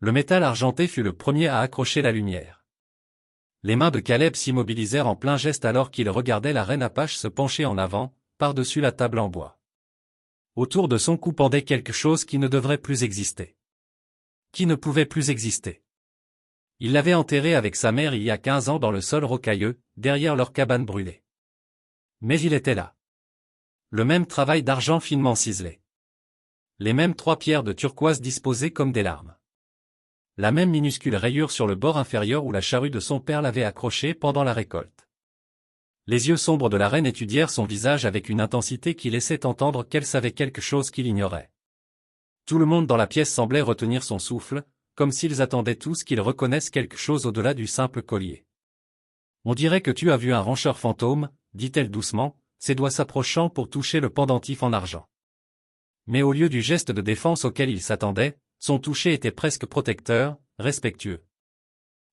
Le métal argenté fut le premier à accrocher la lumière. Les mains de Caleb s'immobilisèrent en plein geste alors qu'il regardait la reine Apache se pencher en avant, par-dessus la table en bois. Autour de son cou pendait quelque chose qui ne devrait plus exister. Qui ne pouvait plus exister. Il l'avait enterré avec sa mère il y a 15 ans dans le sol rocailleux, derrière leur cabane brûlée. Mais il était là. Le même travail d'argent finement ciselé. Les mêmes 3 pierres de turquoise disposées comme des larmes. La même minuscule rayure sur le bord inférieur où la charrue de son père l'avait accroché pendant la récolte. Les yeux sombres de la reine étudièrent son visage avec une intensité qui laissait entendre qu'elle savait quelque chose qu'il ignorait. Tout le monde dans la pièce semblait retenir son souffle, comme s'ils attendaient tous qu'ils reconnaissent quelque chose au-delà du simple collier. On dirait que tu as vu un rancheur fantôme, dit-elle doucement, ses doigts s'approchant pour toucher le pendentif en argent. Mais au lieu du geste de défense auquel il s'attendait, son toucher était presque protecteur, respectueux.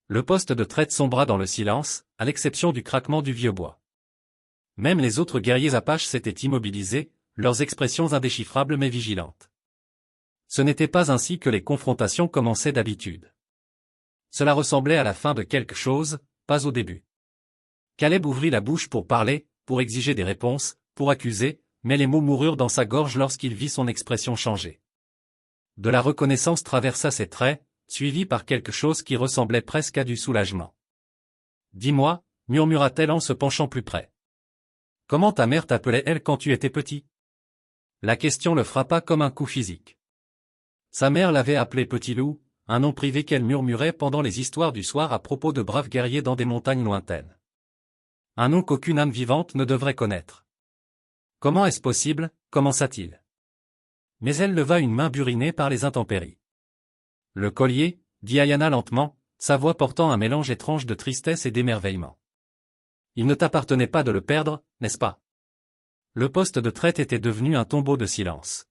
Le poste de traite sombra dans le silence, à l'exception du craquement du vieux bois. Même les autres guerriers apaches s'étaient immobilisés, leurs expressions indéchiffrables mais vigilantes. Ce n'était pas ainsi que les confrontations commençaient d'habitude. Cela ressemblait à la fin de quelque chose, pas au début. Caleb ouvrit la bouche pour parler, pour exiger des réponses, pour accuser, mais les mots moururent dans sa gorge lorsqu'il vit son expression changer. De la reconnaissance traversa ses traits, suivi par quelque chose qui ressemblait presque à du soulagement. « Dis-moi » murmura-t-elle en se penchant plus près. « Comment ta mère t'appelait-elle quand tu étais petit » La question le frappa comme un coup physique. Sa mère l'avait appelé Petit Loup, un nom privé qu'elle murmurait pendant les histoires du soir à propos de braves guerriers dans des montagnes lointaines. Un nom qu'aucune âme vivante ne devrait connaître. Comment est-ce possible, commença-t-il. Mais elle leva une main burinée par les intempéries. Le collier, dit Ayana lentement, sa voix portant un mélange étrange de tristesse et d'émerveillement. Il ne t'appartenait pas de le perdre, n'est-ce pas? Le poste de traite était devenu un tombeau de silence.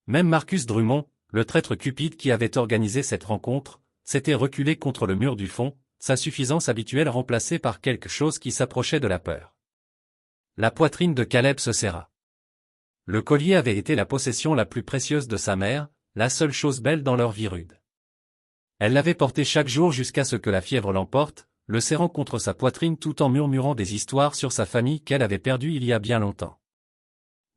Même Marcus Drummond, le traître cupide qui avait organisé cette rencontre, s'était reculé contre le mur du fond, sa suffisance habituelle remplacée par quelque chose qui s'approchait de la peur. La poitrine de Caleb se serra. Le collier avait été la possession la plus précieuse de sa mère, la seule chose belle dans leur vie rude. Elle l'avait porté chaque jour jusqu'à ce que la fièvre l'emporte, le serrant contre sa poitrine tout en murmurant des histoires sur sa famille qu'elle avait perdue il y a bien longtemps.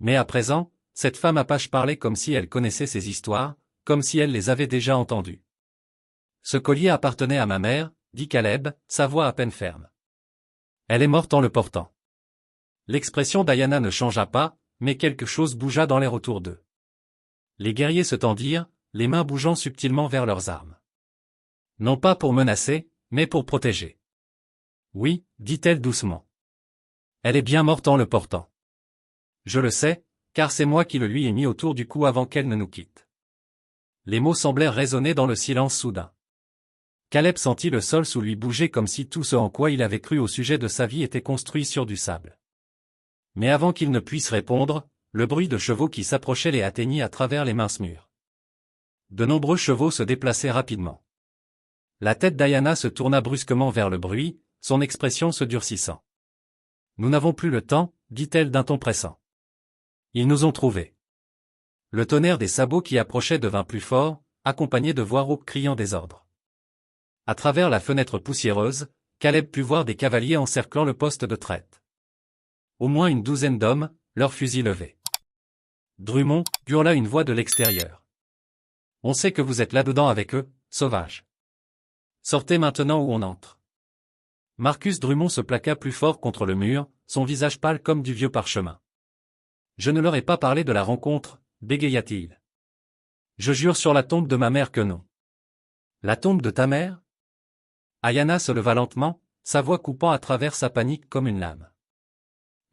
Mais à présent, cette femme apache parlait comme si elle connaissait ces histoires, comme si elle les avait déjà entendues. Ce collier appartenait à ma mère, dit Caleb, sa voix à peine ferme. Elle est morte en le portant. L'expression d'Ayana ne changea pas, mais quelque chose bougea dans l'air autour d'eux. Les guerriers se tendirent, les mains bougeant subtilement vers leurs armes. Non pas pour menacer, mais pour protéger. Oui, dit-elle doucement. Elle est bien morte en le portant. Je le sais, car c'est moi qui le lui ai mis autour du cou avant qu'elle ne nous quitte. Les mots semblèrent résonner dans le silence soudain. Caleb sentit le sol sous lui bouger comme si tout ce en quoi il avait cru au sujet de sa vie était construit sur du sable. Mais avant qu'il ne puisse répondre, le bruit de chevaux qui s'approchaient les atteignit à travers les minces murs. De nombreux chevaux se déplaçaient rapidement. La tête d'Ayana se tourna brusquement vers le bruit, son expression se durcissant. « Nous n'avons plus le temps, dit-elle d'un ton pressant. Ils nous ont trouvés. » Le tonnerre des sabots qui approchaient devint plus fort, accompagné de voix rauques criant des ordres. À travers la fenêtre poussiéreuse, Caleb put voir des cavaliers encerclant le poste de traite. Au moins une douzaine d'hommes, leurs fusils levés. Drummond, hurla une voix de l'extérieur. On sait que vous êtes là-dedans avec eux, sauvages. Sortez maintenant ou on entre. Marcus Drummond se plaqua plus fort contre le mur, son visage pâle comme du vieux parchemin. Je ne leur ai pas parlé de la rencontre, bégaya-t-il. Je jure sur la tombe de ma mère que non. La tombe de ta mère? Ayana se leva lentement, sa voix coupant à travers sa panique comme une lame.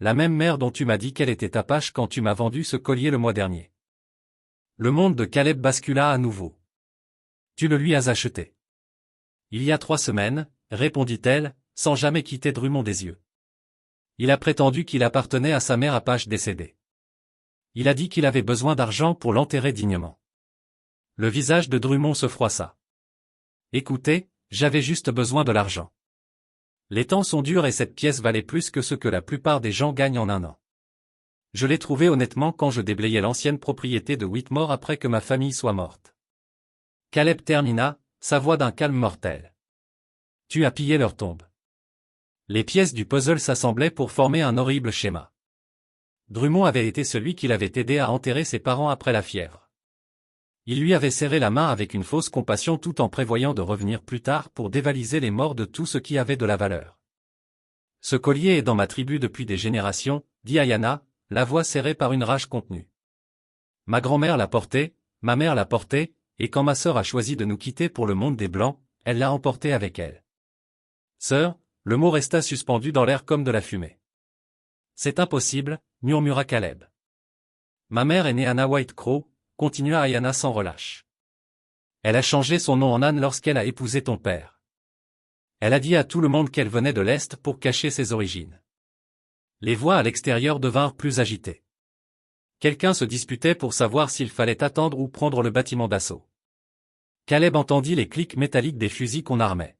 La même mère dont tu m'as dit qu'elle était apache quand tu m'as vendu ce collier le mois dernier. Le monde de Caleb bascula à nouveau. Tu le lui as acheté. Il y a 3 semaines, répondit-elle, sans jamais quitter Drummond des yeux. Il a prétendu qu'il appartenait à sa mère apache décédée. Il a dit qu'il avait besoin d'argent pour l'enterrer dignement. Le visage de Drummond se froissa. Écoutez, j'avais juste besoin de l'argent. Les temps sont durs et cette pièce valait plus que ce que la plupart des gens gagnent en un an. Je l'ai trouvée honnêtement quand je déblayais l'ancienne propriété de Whitmore après que ma famille soit morte. Caleb termina, sa voix d'un calme mortel. Tu as pillé leur tombe. Les pièces du puzzle s'assemblaient pour former un horrible schéma. Drummond avait été celui qui l'avait aidé à enterrer ses parents après la fièvre. Il lui avait serré la main avec une fausse compassion tout en prévoyant de revenir plus tard pour dévaliser les morts de tout ce qui avait de la valeur. Ce collier est dans ma tribu depuis des générations, dit Ayana, la voix serrée par une rage contenue. Ma grand-mère l'a porté, ma mère l'a porté, et quand ma sœur a choisi de nous quitter pour le monde des Blancs, elle l'a emporté avec elle. Sœur, le mot resta suspendu dans l'air comme de la fumée. C'est impossible, murmura Caleb. Ma mère est née Anna Whitecrow, continua Ayana sans relâche. Elle a changé son nom en Anne lorsqu'elle a épousé ton père. Elle a dit à tout le monde qu'elle venait de l'Est pour cacher ses origines. Les voix à l'extérieur devinrent plus agitées. Quelqu'un se disputait pour savoir s'il fallait attendre ou prendre le bâtiment d'assaut. Caleb entendit les clics métalliques des fusils qu'on armait.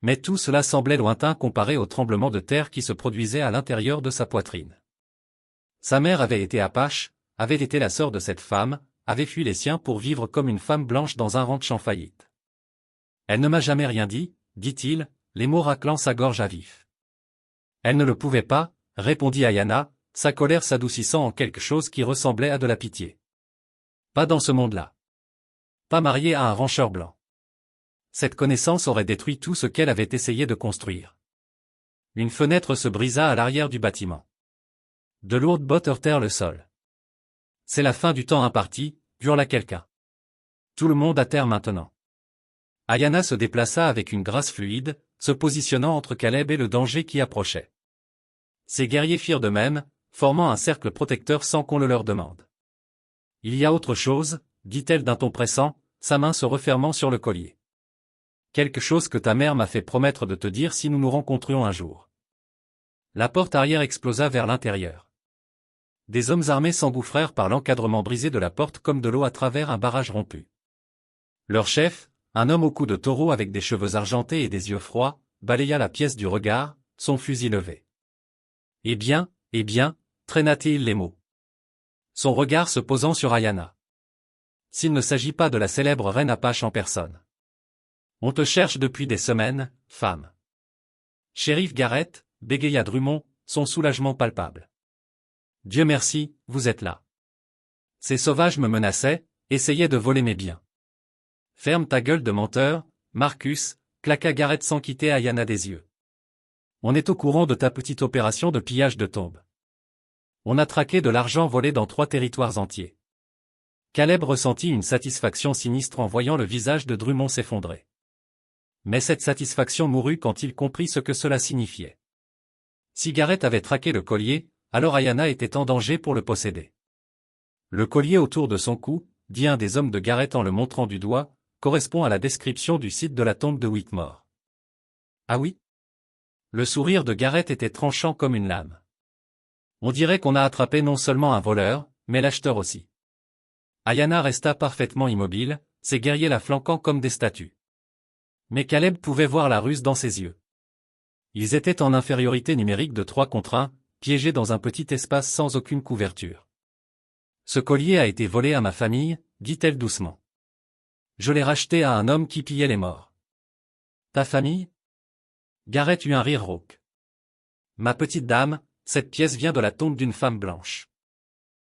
Mais tout cela semblait lointain comparé au tremblement de terre qui se produisait à l'intérieur de sa poitrine. Sa mère avait été apache, avait été la sœur de cette femme, avait fui les siens pour vivre comme une femme blanche dans un ranch en faillite. Elle ne m'a jamais rien dit, dit-il, les mots raclant sa gorge à vif. Elle ne le pouvait pas, répondit Ayana, sa colère s'adoucissant en quelque chose qui ressemblait à de la pitié. Pas dans ce monde-là. Pas mariée à un rancheur blanc. Cette connaissance aurait détruit tout ce qu'elle avait essayé de construire. Une fenêtre se brisa à l'arrière du bâtiment. De lourdes bottes heurtèrent le sol. C'est la fin du temps imparti, hurla quelqu'un. Tout le monde à terre maintenant. Ayana se déplaça avec une grâce fluide, se positionnant entre Caleb et le danger qui approchait. Ces guerriers firent de même, formant un cercle protecteur sans qu'on le leur demande. Il y a autre chose, dit-elle d'un ton pressant, sa main se refermant sur le collier. Quelque chose que ta mère m'a fait promettre de te dire si nous nous rencontrions un jour. La porte arrière explosa vers l'intérieur. Des hommes armés s'engouffrèrent par l'encadrement brisé de la porte comme de l'eau à travers un barrage rompu. Leur chef, un homme au cou de taureau avec des cheveux argentés et des yeux froids, balaya la pièce du regard, son fusil levé. Eh bien, traîna-t-il les mots. Son regard se posant sur Ayana. S'il ne s'agit pas de la célèbre reine Apache en personne. On te cherche depuis des semaines, femme. Shérif Garrett, bégaya Drummond, son soulagement palpable. Dieu merci, vous êtes là. Ces sauvages me menaçaient, essayaient de voler mes biens. Ferme ta gueule de menteur, Marcus, claqua Garrett sans quitter Ayana des yeux. On est au courant de ta petite opération de pillage de tombe. On a traqué de l'argent volé dans 3 territoires entiers. Caleb ressentit une satisfaction sinistre en voyant le visage de Drummond s'effondrer. Mais cette satisfaction mourut quand il comprit ce que cela signifiait. Si Garrett avait traqué le collier, alors Ayana était en danger pour le posséder. Le collier autour de son cou, dit un des hommes de Garrett en le montrant du doigt, correspond à la description du site de la tombe de Whitmore. Ah oui? Le sourire de Garrett était tranchant comme une lame. On dirait qu'on a attrapé non seulement un voleur, mais l'acheteur aussi. Ayana resta parfaitement immobile, ses guerriers la flanquant comme des statues. Mais Caleb pouvait voir la ruse dans ses yeux. Ils étaient en infériorité numérique de 3 contre 1, piégés dans un petit espace sans aucune couverture. Ce collier a été volé à ma famille, dit-elle doucement. Je l'ai racheté à un homme qui pillait les morts. Ta famille? Garrett eut un rire rauque. Ma petite dame, cette pièce vient de la tombe d'une femme blanche.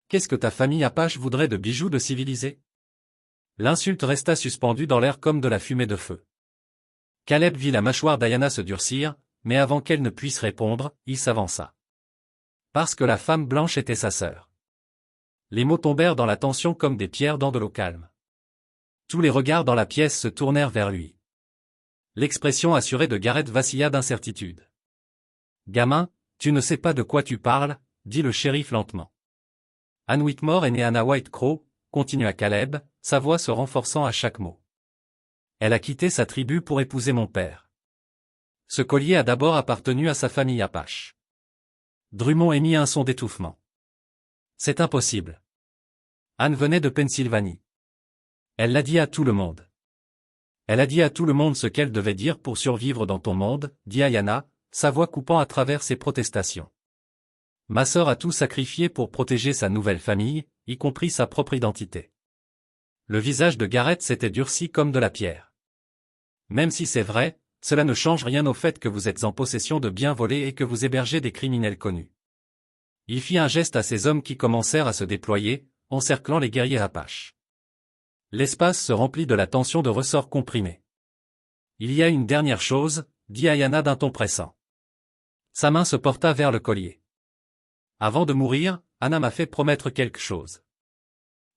Qu'est-ce que ta famille Apache voudrait de bijoux de civilisés? L'insulte resta suspendue dans l'air comme de la fumée de feu. Caleb vit la mâchoire d'Ayana se durcir, mais avant qu'elle ne puisse répondre, il s'avança. Parce que la femme blanche était sa sœur. Les mots tombèrent dans la tension comme des pierres dans de l'eau calme. Tous les regards dans la pièce se tournèrent vers lui. L'expression assurée de Garrett vacilla d'incertitude. Gamin, tu ne sais pas de quoi tu parles, dit le shérif lentement. Anne Whitmore est née Anna Whitecrow, continua Caleb, sa voix se renforçant à chaque mot. Elle a quitté sa tribu pour épouser mon père. Ce collier a d'abord appartenu à sa famille Apache. Drummond émit un son d'étouffement. C'est impossible. Anne venait de Pennsylvanie. Elle l'a dit à tout le monde. Elle a dit à tout le monde ce qu'elle devait dire pour survivre dans ton monde, dit Ayana, sa voix coupant à travers ses protestations. Ma sœur a tout sacrifié pour protéger sa nouvelle famille, y compris sa propre identité. Le visage de Gareth s'était durci comme de la pierre. Même si c'est vrai, cela ne change rien au fait que vous êtes en possession de biens volés et que vous hébergez des criminels connus. Il fit un geste à ces hommes qui commencèrent à se déployer, encerclant les guerriers apaches. L'espace se remplit de la tension de ressorts comprimés. Il y a une dernière chose, dit Ayana d'un ton pressant. Sa main se porta vers le collier. Avant de mourir, Anna m'a fait promettre quelque chose.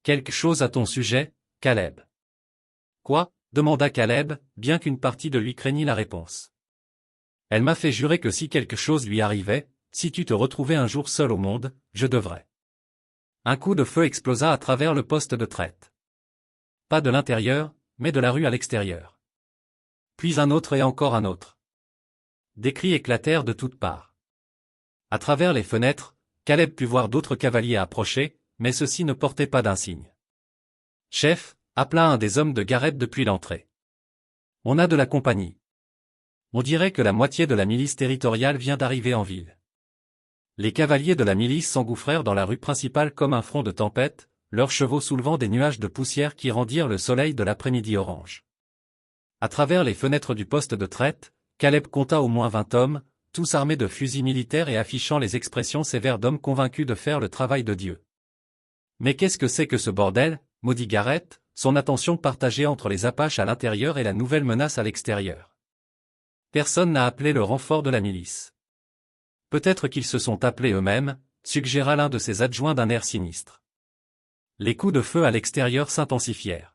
Quelque chose à ton sujet, Caleb. Quoi? Demanda Caleb, bien qu'une partie de lui craignît la réponse. Elle m'a fait jurer que si quelque chose lui arrivait, si tu te retrouvais un jour seul au monde, je devrais. Un coup de feu explosa à travers le poste de traite. Pas de l'intérieur, mais de la rue à l'extérieur. Puis un autre et encore un autre. Des cris éclatèrent de toutes parts. À travers les fenêtres, Caleb put voir d'autres cavaliers approcher, mais ceux-ci ne portaient pas d'insigne. Chef, appela un des hommes de Gareth depuis l'entrée. On a de la compagnie. On dirait que la moitié de la milice territoriale vient d'arriver en ville. Les cavaliers de la milice s'engouffrèrent dans la rue principale comme un front de tempête, leurs chevaux soulevant des nuages de poussière qui rendirent le soleil de l'après-midi orange. À travers les fenêtres du poste de traite, Caleb compta au moins 20 hommes, tous armés de fusils militaires et affichant les expressions sévères d'hommes convaincus de faire le travail de Dieu. Mais qu'est-ce que c'est que ce bordel, maudit Gareth, son attention partagée entre les Apaches à l'intérieur et la nouvelle menace à l'extérieur. Personne n'a appelé le renfort de la milice. Peut-être qu'ils se sont appelés eux-mêmes, suggéra l'un de ses adjoints d'un air sinistre. Les coups de feu à l'extérieur s'intensifièrent.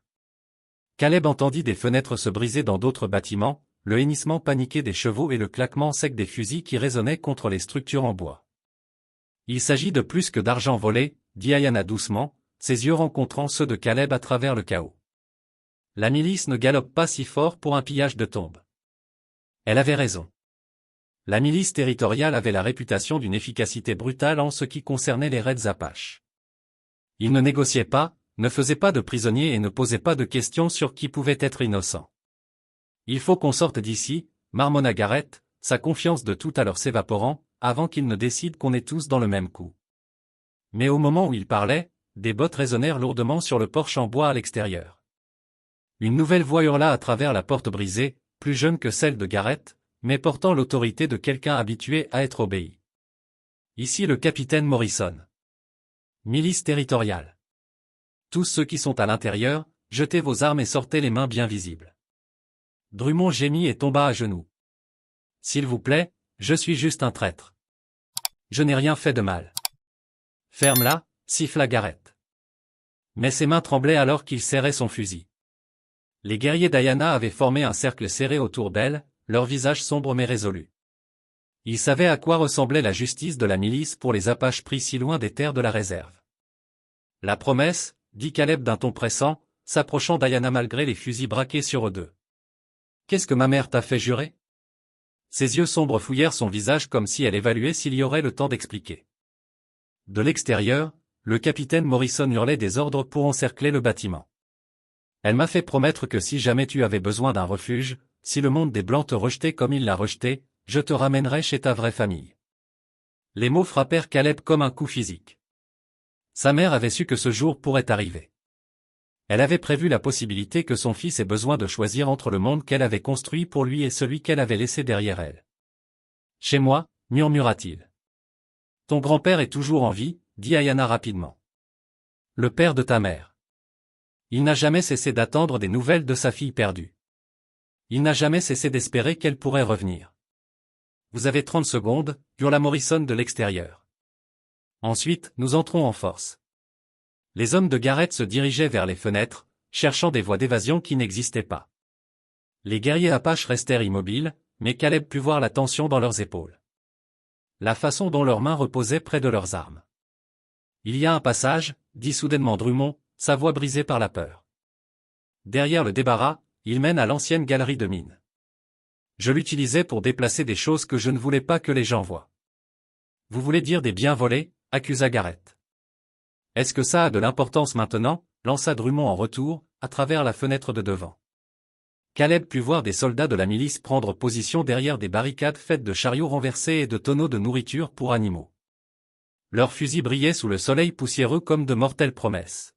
Caleb entendit des fenêtres se briser dans d'autres bâtiments, le hennissement paniqué des chevaux et le claquement sec des fusils qui résonnaient contre les structures en bois. Il s'agit de plus que d'argent volé, dit Ayana doucement, ses yeux rencontrant ceux de Caleb à travers le chaos. La milice ne galope pas si fort pour un pillage de tombes. Elle avait raison. La milice territoriale avait la réputation d'une efficacité brutale en ce qui concernait les raids apaches. Ils ne négociaient pas, ne faisaient pas de prisonniers et ne posaient pas de questions sur qui pouvait être innocent. Il faut qu'on sorte d'ici, marmonna Gareth, sa confiance de tout à l'heure s'évaporant, avant qu'ils ne décident qu'on est tous dans le même coup. Mais au moment où il parlait, des bottes résonnèrent lourdement sur le porche en bois à l'extérieur. Une nouvelle voix hurla à travers la porte brisée, plus jeune que celle de Gareth, mais portant l'autorité de quelqu'un habitué à être obéi. Ici le capitaine Morrison. Milice territoriale. Tous ceux qui sont à l'intérieur, jetez vos armes et sortez les mains bien visibles. Drummond gémit et tomba à genoux. S'il vous plaît, je suis juste un traître. Je n'ai rien fait de mal. Ferme-la, siffla Gareth. Mais ses mains tremblaient alors qu'il serrait son fusil. Les guerriers d'Ayana avaient formé un cercle serré autour d'elle, leurs visages sombres mais résolus. Ils savaient à quoi ressemblait la justice de la milice pour les Apaches pris si loin des terres de la réserve. La promesse, dit Caleb d'un ton pressant, s'approchant d'Ayana malgré les fusils braqués sur eux deux. Qu'est-ce que ma mère t'a fait jurer? Ses yeux sombres fouillèrent son visage comme si elle évaluait s'il y aurait le temps d'expliquer. De l'extérieur, le capitaine Morrison hurlait des ordres pour encercler le bâtiment. Elle m'a fait promettre que si jamais tu avais besoin d'un refuge, si le monde des Blancs te rejetait comme il l'a rejeté, je te ramènerai chez ta vraie famille. Les mots frappèrent Caleb comme un coup physique. Sa mère avait su que ce jour pourrait arriver. Elle avait prévu la possibilité que son fils ait besoin de choisir entre le monde qu'elle avait construit pour lui et celui qu'elle avait laissé derrière elle. Chez moi, murmura-t-il. Ton grand-père est toujours en vie, dit Ayana rapidement. Le père de ta mère. Il n'a jamais cessé d'attendre des nouvelles de sa fille perdue. Il n'a jamais cessé d'espérer qu'elle pourrait revenir. Vous avez 30 secondes, hurla Morrison de l'extérieur. Ensuite, nous entrons en force. Les hommes de Gareth se dirigeaient vers les fenêtres, cherchant des voies d'évasion qui n'existaient pas. Les guerriers apaches restèrent immobiles, mais Caleb put voir la tension dans leurs épaules. La façon dont leurs mains reposaient près de leurs armes. Il y a un passage, dit soudainement Drummond, sa voix brisée par la peur. Derrière le débarras, il mène à l'ancienne galerie de mines. Je l'utilisais pour déplacer des choses que je ne voulais pas que les gens voient. Vous voulez dire des biens volés, accusa Gareth. Est-ce que ça a de l'importance maintenant, lança Drummond en retour, à travers la fenêtre de devant. Caleb put voir des soldats de la milice prendre position derrière des barricades faites de chariots renversés et de tonneaux de nourriture pour animaux. Leurs fusils brillaient sous le soleil poussiéreux comme de mortelles promesses.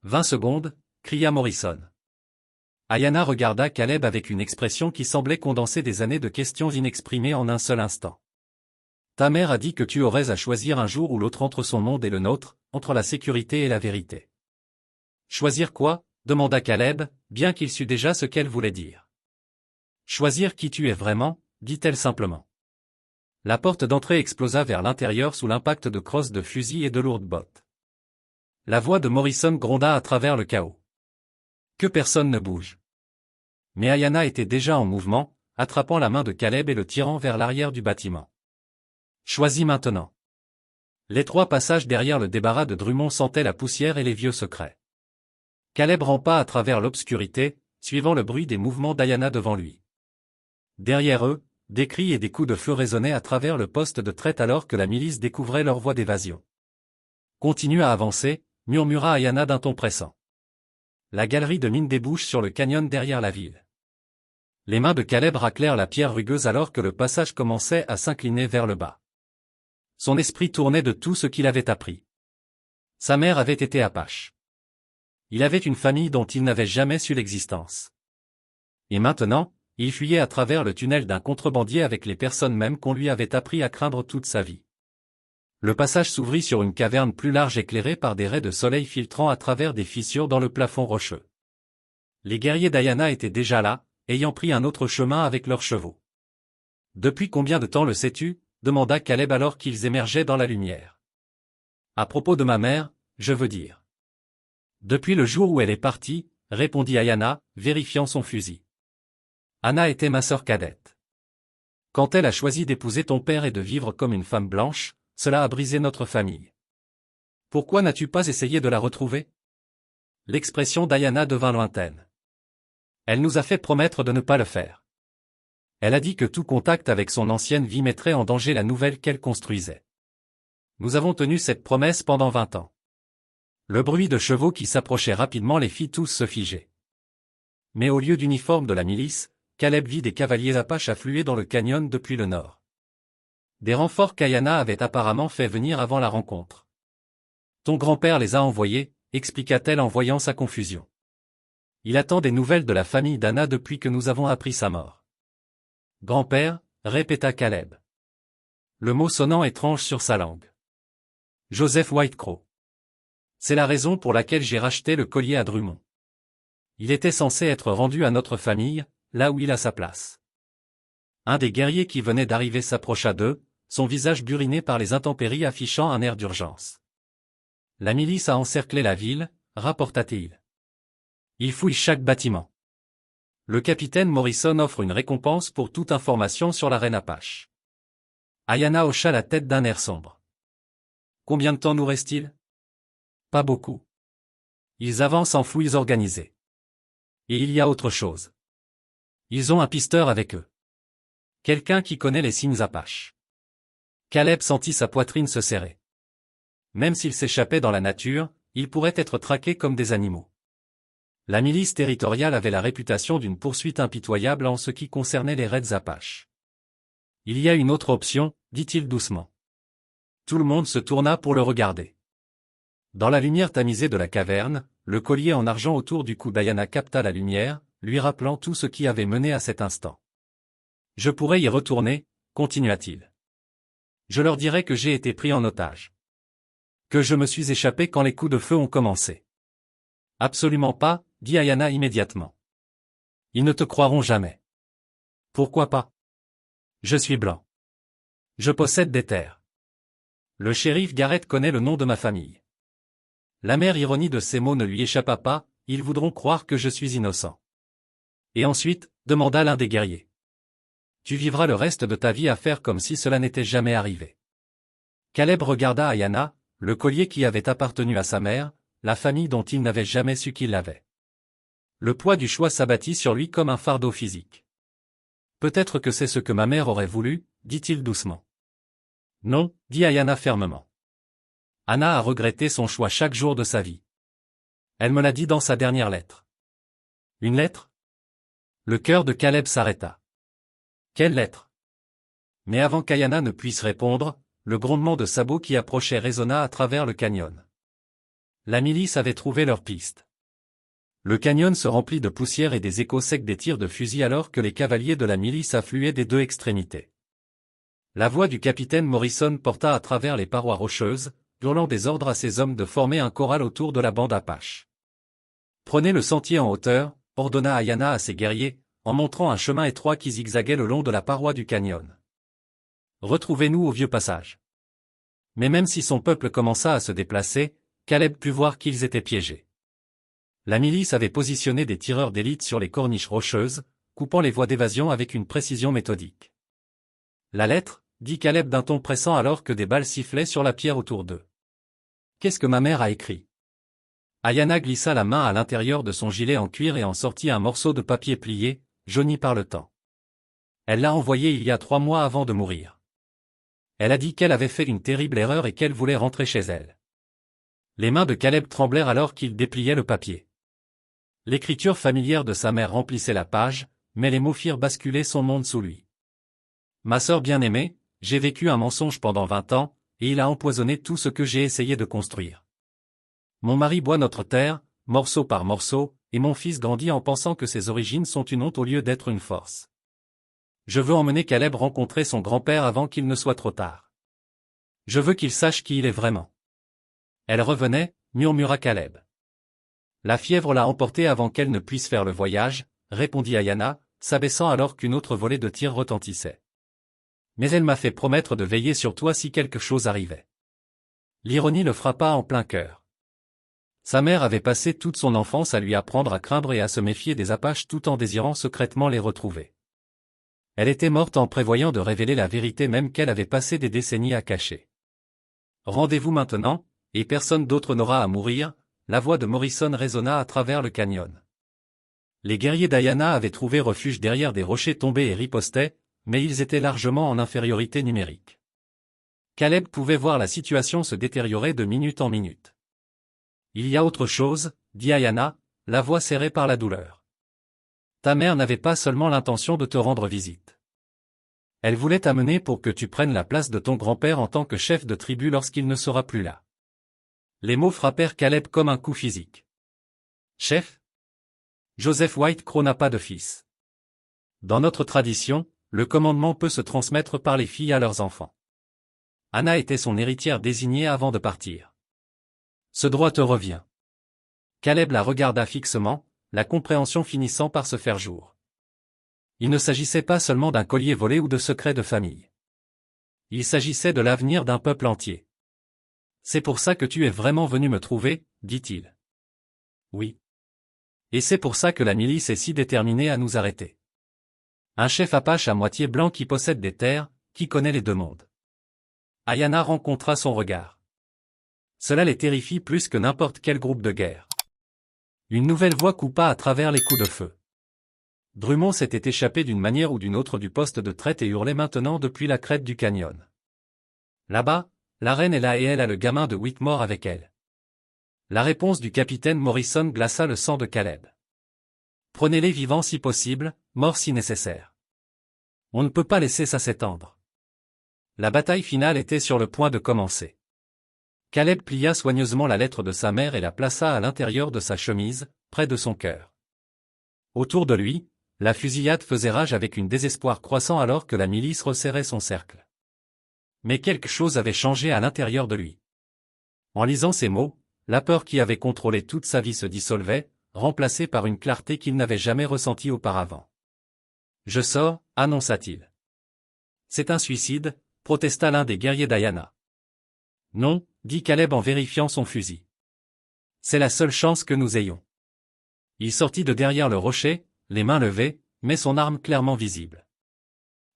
20 secondes, cria Morrison. Ayana regarda Caleb avec une expression qui semblait condenser des années de questions inexprimées en un seul instant. Ta mère a dit que tu aurais à choisir un jour ou l'autre entre son monde et le nôtre, entre la sécurité et la vérité. Choisir quoi? Demanda Caleb, bien qu'il sût déjà ce qu'elle voulait dire. Choisir qui tu es vraiment, dit-elle simplement. La porte d'entrée explosa vers l'intérieur sous l'impact de crosses de fusil et de lourdes bottes. La voix de Morrison gronda à travers le chaos. Que personne ne bouge. Mais Ayana était déjà en mouvement, attrapant la main de Caleb et le tirant vers l'arrière du bâtiment. Choisis maintenant. Les 3 passages derrière le débarras de Drummond sentaient la poussière et les vieux secrets. Caleb rampa à travers l'obscurité, suivant le bruit des mouvements d'Ayana devant lui. Derrière eux, des cris et des coups de feu résonnaient à travers le poste de traite alors que la milice découvrait leur voie d'évasion. Continue à avancer, murmura Ayana d'un ton pressant. La galerie de mine débouche sur le canyon derrière la ville. Les mains de Caleb raclèrent la pierre rugueuse alors que le passage commençait à s'incliner vers le bas. Son esprit tournait de tout ce qu'il avait appris. Sa mère avait été apache. Il avait une famille dont il n'avait jamais su l'existence. Et maintenant, il fuyait à travers le tunnel d'un contrebandier avec les personnes mêmes qu'on lui avait appris à craindre toute sa vie. Le passage s'ouvrit sur une caverne plus large éclairée par des raies de soleil filtrant à travers des fissures dans le plafond rocheux. Les guerriers d'Ayana étaient déjà là, ayant pris un autre chemin avec leurs chevaux. « Depuis combien de temps le sais-tu » demanda Caleb alors qu'ils émergeaient dans la lumière. « À propos de ma mère, je veux dire. »« Depuis le jour où elle est partie, » répondit Ayana, vérifiant son fusil. « Anna était ma sœur cadette. Quand elle a choisi d'épouser ton père et de vivre comme une femme blanche, cela a brisé notre famille. Pourquoi n'as-tu pas essayé de la retrouver » L'expression d'Ayana devint lointaine. Elle nous a fait promettre de ne pas le faire. Elle a dit que tout contact avec son ancienne vie mettrait en danger la nouvelle qu'elle construisait. Nous avons tenu cette promesse pendant 20 ans. Le bruit de chevaux qui s'approchaient rapidement les fit tous se figer. Mais au lieu d'uniforme de la milice, Caleb vit des cavaliers apaches affluer dans le canyon depuis le nord. Des renforts qu'Ayana avait apparemment fait venir avant la rencontre. Ton grand-père les a envoyés, expliqua-t-elle en voyant sa confusion. Il attend des nouvelles de la famille d'Anna depuis que nous avons appris sa mort. Grand-père, répéta Caleb. Le mot sonnant étrange sur sa langue. Joseph Whitecrow. C'est la raison pour laquelle j'ai racheté le collier à Drummond. Il était censé être rendu à notre famille, là où il a sa place. Un des guerriers qui venait d'arriver s'approcha d'eux, son visage buriné par les intempéries affichant un air d'urgence. La milice a encerclé la ville, rapporta-t-il. Il fouille chaque bâtiment. Le capitaine Morrison offre une récompense pour toute information sur la reine Apache. Ayana hocha la tête d'un air sombre. Combien de temps nous reste-t-il? Pas beaucoup. Ils avancent en fouilles organisées. Et il y a autre chose. Ils ont un pisteur avec eux. Quelqu'un qui connaît les signes Apaches. Caleb sentit sa poitrine se serrer. Même s'il s'échappait dans la nature, il pourrait être traqué comme des animaux. La milice territoriale avait la réputation d'une poursuite impitoyable en ce qui concernait les raids Apaches. Il y a une autre option, dit-il doucement. Tout le monde se tourna pour le regarder. Dans la lumière tamisée de la caverne, le collier en argent autour du cou d'Ayana capta la lumière, lui rappelant tout ce qui avait mené à cet instant. Je pourrais y retourner, continua-t-il. Je leur dirai que j'ai été pris en otage. Que je me suis échappé quand les coups de feu ont commencé. Absolument pas, dit Ayana immédiatement. Ils ne te croiront jamais. Pourquoi pas? Je suis blanc. Je possède des terres. Le shérif Garrett connaît le nom de ma famille. L'amère ironie de ces mots ne lui échappa pas, ils voudront croire que je suis innocent. Et ensuite, demanda l'un des guerriers. Tu vivras le reste de ta vie à faire comme si cela n'était jamais arrivé. Caleb regarda Ayana, le collier qui avait appartenu à sa mère, la famille dont il n'avait jamais su qu'il l'avait. Le poids du choix s'abattit sur lui comme un fardeau physique. Peut-être que c'est ce que ma mère aurait voulu, dit-il doucement. Non, dit Ayana fermement. Anna a regretté son choix chaque jour de sa vie. Elle me l'a dit dans sa dernière lettre. Une lettre? Le cœur de Caleb s'arrêta. Quelle lettre? Mais avant qu'Ayana ne puisse répondre, le grondement de sabots qui approchaient résonna à travers le canyon. La milice avait trouvé leur piste. Le canyon se remplit de poussière et des échos secs des tirs de fusil alors que les cavaliers de la milice affluaient des deux extrémités. La voix du capitaine Morrison porta à travers les parois rocheuses, hurlant des ordres à ses hommes de former un corral autour de la bande Apache. Prenez le sentier en hauteur, ordonna Ayana à ses guerriers, en montrant un chemin étroit qui zigzaguait le long de la paroi du canyon. Retrouvez-nous au vieux passage. Mais même si son peuple commença à se déplacer, Caleb put voir qu'ils étaient piégés. La milice avait positionné des tireurs d'élite sur les corniches rocheuses, coupant les voies d'évasion avec une précision méthodique. La lettre, dit Caleb d'un ton pressant alors que des balles sifflaient sur la pierre autour d'eux. Qu'est-ce que ma mère a écrit? Ayana glissa la main à l'intérieur de son gilet en cuir et en sortit un morceau de papier plié, jauni par le temps. Elle l'a envoyé il y a 3 mois avant de mourir. Elle a dit qu'elle avait fait une terrible erreur et qu'elle voulait rentrer chez elle. Les mains de Caleb tremblèrent alors qu'il dépliait le papier. L'écriture familière de sa mère remplissait la page, mais les mots firent basculer son monde sous lui. Ma sœur bien-aimée, j'ai vécu un mensonge pendant 20 ans, et il a empoisonné tout ce que j'ai essayé de construire. Mon mari boit notre terre, morceau par morceau, et mon fils grandit en pensant que ses origines sont une honte au lieu d'être une force. Je veux emmener Caleb rencontrer son grand-père avant qu'il ne soit trop tard. Je veux qu'il sache qui il est vraiment. Elle revenait, murmura Caleb. La fièvre l'a emportée avant qu'elle ne puisse faire le voyage, répondit Ayana, s'abaissant alors qu'une autre volée de tirs retentissait. Mais elle m'a fait promettre de veiller sur toi si quelque chose arrivait. L'ironie le frappa en plein cœur. Sa mère avait passé toute son enfance à lui apprendre à craindre et à se méfier des Apaches tout en désirant secrètement les retrouver. Elle était morte en prévoyant de révéler la vérité même qu'elle avait passé des décennies à cacher. Rendez-vous maintenant, et personne d'autre n'aura à mourir, la voix de Morrison résonna à travers le canyon. Les guerriers d'Ayana avaient trouvé refuge derrière des rochers tombés et ripostaient, mais ils étaient largement en infériorité numérique. Caleb pouvait voir la situation se détériorer de minute en minute. Il y a autre chose, dit Ayana, la voix serrée par la douleur. Ta mère n'avait pas seulement l'intention de te rendre visite. Elle voulait t'amener pour que tu prennes la place de ton grand-père en tant que chef de tribu lorsqu'il ne sera plus là. Les mots frappèrent Caleb comme un coup physique. Chef? Joseph White Crow n'a pas de fils. Dans notre tradition, le commandement peut se transmettre par les filles à leurs enfants. Anna était son héritière désignée avant de partir. Ce droit te revient. Caleb la regarda fixement, la compréhension finissant par se faire jour. Il ne s'agissait pas seulement d'un collier volé ou de secrets de famille. Il s'agissait de l'avenir d'un peuple entier. C'est pour ça que tu es vraiment venu me trouver, dit-il. Oui. Et c'est pour ça que la milice est si déterminée à nous arrêter. Un chef Apache à moitié blanc qui possède des terres, qui connaît les deux mondes. Ayana rencontra son regard. Cela les terrifie plus que n'importe quel groupe de guerre. Une nouvelle voix coupa à travers les coups de feu. Drummond s'était échappé d'une manière ou d'une autre du poste de traite et hurlait maintenant depuis la crête du canyon. Là-bas, la reine est là et elle a le gamin de Whitmore avec elle. La réponse du capitaine Morrison glaça le sang de Caleb. Prenez-les vivants si possible, morts si nécessaire. On ne peut pas laisser ça s'étendre. La bataille finale était sur le point de commencer. Caleb plia soigneusement la lettre de sa mère et la plaça à l'intérieur de sa chemise, près de son cœur. Autour de lui, la fusillade faisait rage avec un désespoir croissant alors que la milice resserrait son cercle. Mais quelque chose avait changé à l'intérieur de lui. En lisant ces mots, la peur qui avait contrôlé toute sa vie se dissolvait, remplacée par une clarté qu'il n'avait jamais ressentie auparavant. Je sors, annonça-t-il. C'est un suicide, protesta l'un des guerriers d'Ayana. Non, dit Caleb en vérifiant son fusil. C'est la seule chance que nous ayons. Il sortit de derrière le rocher, les mains levées, mais son arme clairement visible.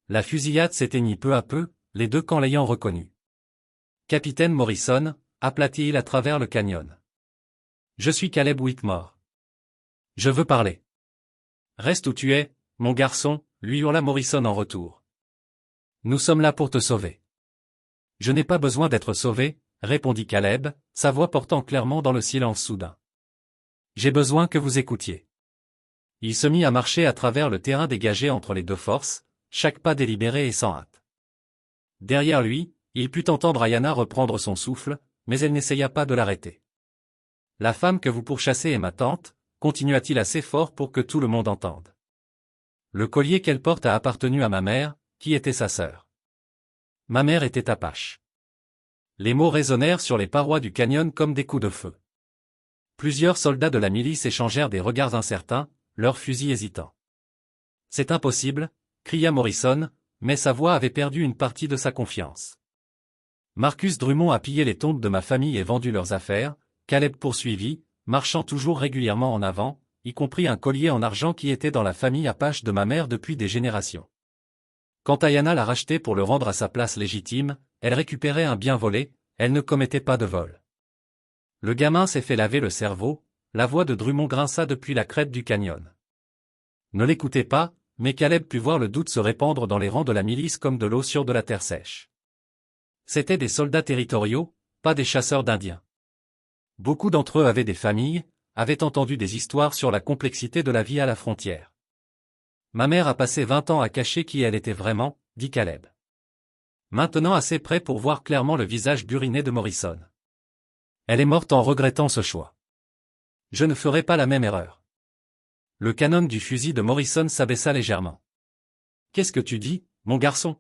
La fusillade s'éteignit peu à peu, les deux camps l'ayant reconnu. Capitaine Morrison, aplatit-il à travers le canyon. Je suis Caleb Whitmore. Je veux parler. Reste où tu es, mon garçon, lui hurla Morrison en retour. Nous sommes là pour te sauver. Je n'ai pas besoin d'être sauvé, répondit Caleb, sa voix portant clairement dans le silence soudain. J'ai besoin que vous écoutiez. Il se mit à marcher à travers le terrain dégagé entre les deux forces, chaque pas délibéré et sans hâte. Derrière lui, il put entendre Ayana reprendre son souffle, mais elle n'essaya pas de l'arrêter. La femme que vous pourchassez est ma tante, continua-t-il assez fort pour que tout le monde entende. Le collier qu'elle porte a appartenu à ma mère, qui était sa sœur. Ma mère était apache. Les mots résonnèrent sur les parois du canyon comme des coups de feu. Plusieurs soldats de la milice échangèrent des regards incertains, leurs fusils hésitants. C'est impossible, cria Morrison, mais sa voix avait perdu une partie de sa confiance. Marcus Drummond a pillé les tombes de ma famille et vendu leurs affaires, Caleb poursuivit, marchant toujours régulièrement en avant, y compris un collier en argent qui était dans la famille apache de ma mère depuis des générations. Quand Ayanna l'a racheté pour le rendre à sa place légitime, elle récupérait un bien volé, elle ne commettait pas de vol. Le gamin s'est fait laver le cerveau, la voix de Drummond grinça depuis la crête du canyon. Ne l'écoutez pas, mais Caleb put voir le doute se répandre dans les rangs de la milice comme de l'eau sur de la terre sèche. C'étaient des soldats territoriaux, pas des chasseurs d'Indiens. Beaucoup d'entre eux avaient des familles, avaient entendu des histoires sur la complexité de la vie à la frontière. Ma mère a passé 20 ans à cacher qui elle était vraiment, dit Caleb. Maintenant assez près pour voir clairement le visage buriné de Morrison. Elle est morte en regrettant ce choix. Je ne ferai pas la même erreur. Le canon du fusil de Morrison s'abaissa légèrement. Qu'est-ce que tu dis, mon garçon?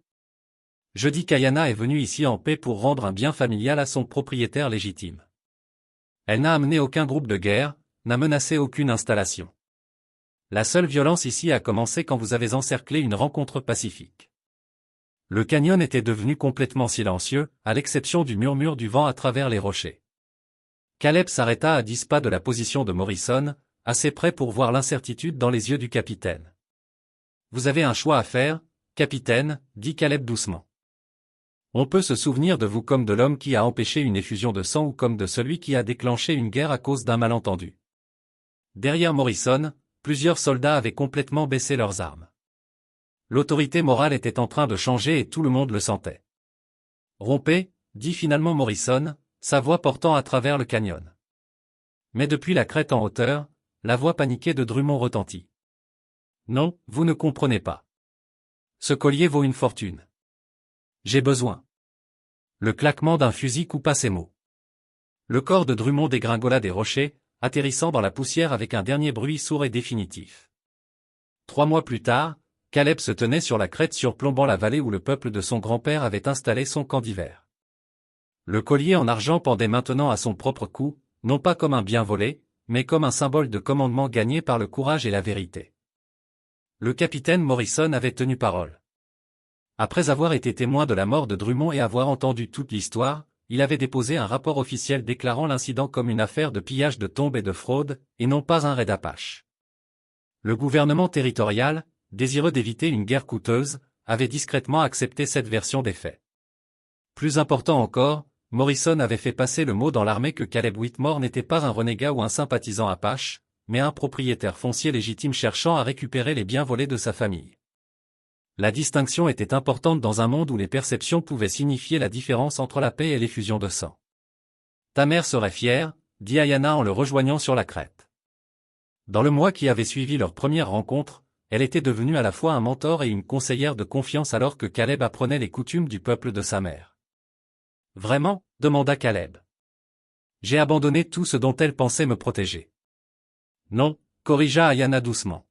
Je dis qu'Ayanna est venue ici en paix pour rendre un bien familial à son propriétaire légitime. Elle n'a amené aucun groupe de guerre, n'a menacé aucune installation. La seule violence ici a commencé quand vous avez encerclé une rencontre pacifique. Le canyon était devenu complètement silencieux, à l'exception du murmure du vent à travers les rochers. Caleb s'arrêta à 10 pas de la position de Morrison, assez près pour voir l'incertitude dans les yeux du capitaine. Vous avez un choix à faire, capitaine, dit Caleb doucement. On peut se souvenir de vous comme de l'homme qui a empêché une effusion de sang ou comme de celui qui a déclenché une guerre à cause d'un malentendu. Derrière Morrison, plusieurs soldats avaient complètement baissé leurs armes. L'autorité morale était en train de changer et tout le monde le sentait. Rompez, dit finalement Morrison, sa voix portant à travers le canyon. Mais depuis la crête en hauteur, la voix paniquée de Drummond retentit. Non, vous ne comprenez pas. Ce collier vaut une fortune. J'ai besoin. Le claquement d'un fusil coupa ses mots. Le corps de Drummond dégringola des rochers, atterrissant dans la poussière avec un dernier bruit sourd et définitif. 3 mois plus tard, Caleb se tenait sur la crête surplombant la vallée où le peuple de son grand-père avait installé son camp d'hiver. Le collier en argent pendait maintenant à son propre cou, non pas comme un bien volé, mais comme un symbole de commandement gagné par le courage et la vérité. Le capitaine Morrison avait tenu parole. Après avoir été témoin de la mort de Drummond et avoir entendu toute l'histoire, il avait déposé un rapport officiel déclarant l'incident comme une affaire de pillage de tombes et de fraude, et non pas un raid Apache. Le gouvernement territorial, désireux d'éviter une guerre coûteuse, avait discrètement accepté cette version des faits. Plus important encore, Morrison avait fait passer le mot dans l'armée que Caleb Whitmore n'était pas un renégat ou un sympathisant Apache, mais un propriétaire foncier légitime cherchant à récupérer les biens volés de sa famille. La distinction était importante dans un monde où les perceptions pouvaient signifier la différence entre la paix et l'effusion de sang. Ta mère serait fière, dit Ayanna en le rejoignant sur la crête. Dans le mois qui avait suivi leur première rencontre, elle était devenue à la fois un mentor et une conseillère de confiance alors que Caleb apprenait les coutumes du peuple de sa mère. Vraiment, demanda Caleb. J'ai abandonné tout ce dont elle pensait me protéger. Non, corrigea Ayanna doucement.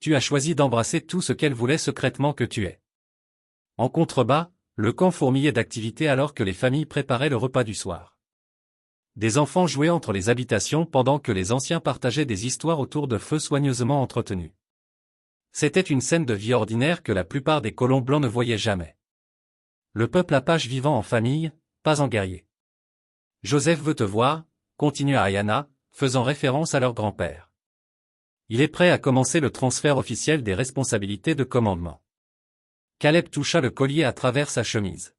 Tu as choisi d'embrasser tout ce qu'elle voulait secrètement que tu es. En contrebas, le camp fourmillait d'activités alors que les familles préparaient le repas du soir. Des enfants jouaient entre les habitations pendant que les anciens partageaient des histoires autour de feux soigneusement entretenus. C'était une scène de vie ordinaire que la plupart des colons blancs ne voyaient jamais. Le peuple apache vivant en famille, pas en guerrier. Joseph veut te voir, continua Ayanna, faisant référence à leur grand-père. Il est prêt à commencer le transfert officiel des responsabilités de commandement. Caleb toucha le collier à travers sa chemise.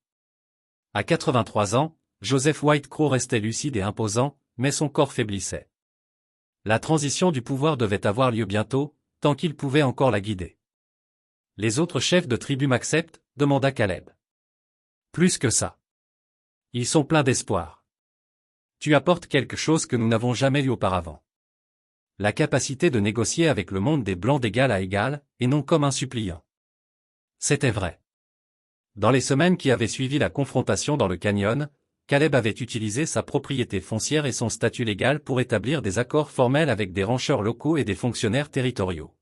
À 83 ans, Joseph Whitecrow restait lucide et imposant, mais son corps faiblissait. La transition du pouvoir devait avoir lieu bientôt, tant qu'il pouvait encore la guider. Les autres chefs de tribu m'acceptent, demanda Caleb. Plus que ça. Ils sont pleins d'espoir. Tu apportes quelque chose que nous n'avons jamais eu auparavant. La capacité de négocier avec le monde des Blancs d'égal à égal, et non comme un suppliant. C'était vrai. Dans les semaines qui avaient suivi la confrontation dans le canyon, Caleb avait utilisé sa propriété foncière et son statut légal pour établir des accords formels avec des rancheurs locaux et des fonctionnaires territoriaux.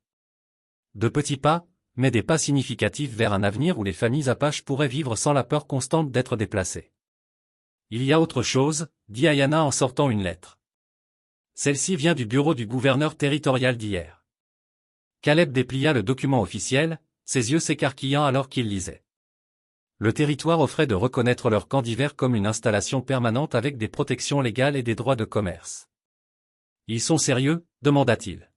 De petits pas, mais des pas significatifs vers un avenir où les familles apaches pourraient vivre sans la peur constante d'être déplacées. Il y a autre chose, dit Ayanna en sortant une lettre. Celle-ci vient du bureau du gouverneur territorial d'hier. Caleb déplia le document officiel, ses yeux s'écarquillant alors qu'il lisait. Le territoire offrait de reconnaître leur camp d'hiver comme une installation permanente avec des protections légales et des droits de commerce. Ils sont sérieux, demanda-t-il.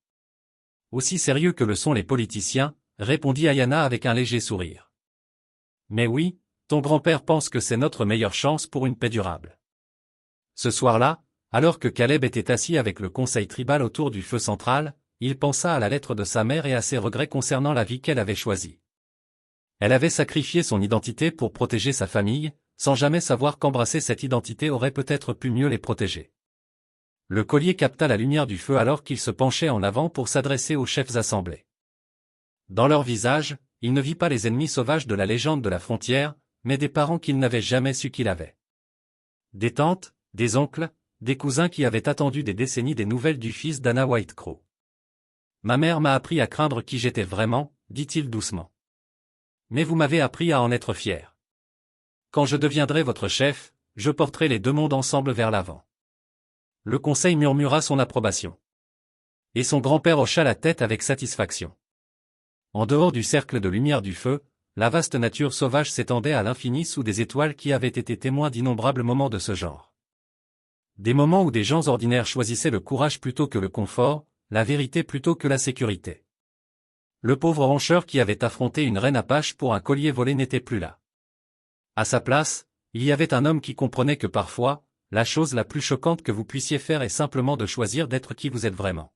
Aussi sérieux que le sont les politiciens, répondit Ayanna avec un léger sourire. Mais oui, ton grand-père pense que c'est notre meilleure chance pour une paix durable. Ce soir-là, alors que Caleb était assis avec le conseil tribal autour du feu central, il pensa à la lettre de sa mère et à ses regrets concernant la vie qu'elle avait choisie. Elle avait sacrifié son identité pour protéger sa famille, sans jamais savoir qu'embrasser cette identité aurait peut-être pu mieux les protéger. Le collier capta la lumière du feu alors qu'il se penchait en avant pour s'adresser aux chefs assemblés. Dans leur visage, il ne vit pas les ennemis sauvages de la légende de la frontière, mais des parents qu'il n'avait jamais su qu'il avait. Des tantes, des oncles, des cousins qui avaient attendu des décennies des nouvelles du fils d'Anna Whitecrow. Ma mère m'a appris à craindre qui j'étais vraiment, dit-il doucement. Mais vous m'avez appris à en être fier. Quand je deviendrai votre chef, je porterai les deux mondes ensemble vers l'avant. Le conseil murmura son approbation. Et son grand-père hocha la tête avec satisfaction. En dehors du cercle de lumière du feu, la vaste nature sauvage s'étendait à l'infini sous des étoiles qui avaient été témoins d'innombrables moments de ce genre. Des moments où des gens ordinaires choisissaient le courage plutôt que le confort, la vérité plutôt que la sécurité. Le pauvre rancheur qui avait affronté une reine apache pour un collier volé n'était plus là. À sa place, il y avait un homme qui comprenait que parfois, la chose la plus choquante que vous puissiez faire est simplement de choisir d'être qui vous êtes vraiment.